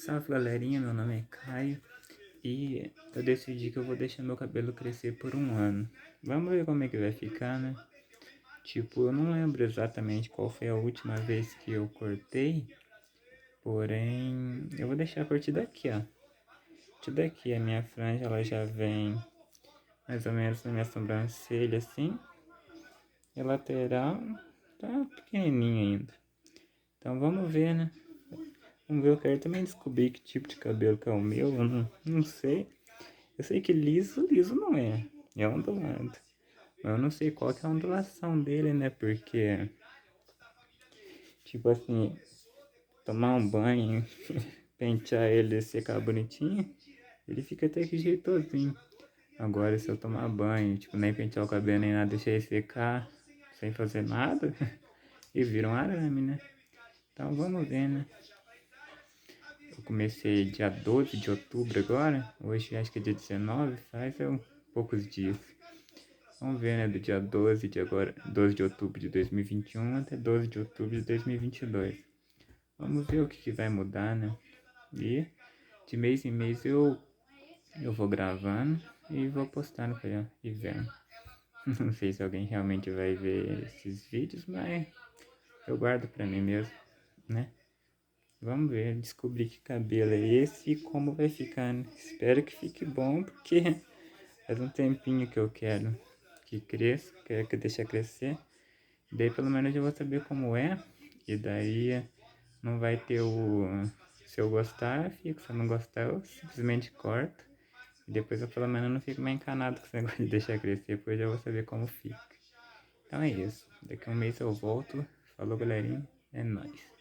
Salve galerinha, meu nome é Caio e eu decidi que eu vou deixar meu cabelo crescer por um ano. Vamos ver como é que vai ficar, né? Tipo, eu não lembro exatamente qual foi a última vez que eu cortei, porém eu vou deixar a partir daqui, ó. A partir daqui a minha franja ela já vem mais ou menos na minha sobrancelha assim, e a lateral tá pequenininha ainda. Então vamos ver, né? Vamos ver, eu quero também descobrir que tipo de cabelo que é o meu, eu não sei. Eu sei que liso não é, é ondulado. Mas eu não sei qual que é a ondulação dele, né? Porque, tipo assim, tomar um banho, pentear ele e secar bonitinho, ele fica até que jeitosinho. Agora, se eu tomar banho, tipo, nem pentear o cabelo nem nada, deixar ele secar, sem fazer nada, e vira um arame, né? Então vamos ver, né? Eu comecei dia 12 de outubro agora, hoje acho que é dia 19, faz poucos dias. Vamos ver, né, do dia 12 de agora, 12 de outubro de 2021 até 12 de outubro de 2022. Vamos ver o que vai mudar, né? E de mês em mês eu vou gravando e vou postando pra ir vendo. Não sei se alguém realmente vai ver esses vídeos, mas eu guardo pra mim mesmo, né? Vamos ver, descobrir que cabelo é esse e como vai ficar, né? Espero que fique bom, porque faz um tempinho que eu quero que cresça, quero que deixe crescer. Daí pelo menos eu vou saber como é, e daí não vai ter o... Se eu gostar, eu fico, se eu não gostar, eu simplesmente corto. E depois eu pelo menos não fico mais encanado com esse negócio de deixar crescer, pois eu vou saber como fica. Então é isso, daqui a um mês eu volto. Falou galerinha, é nóis.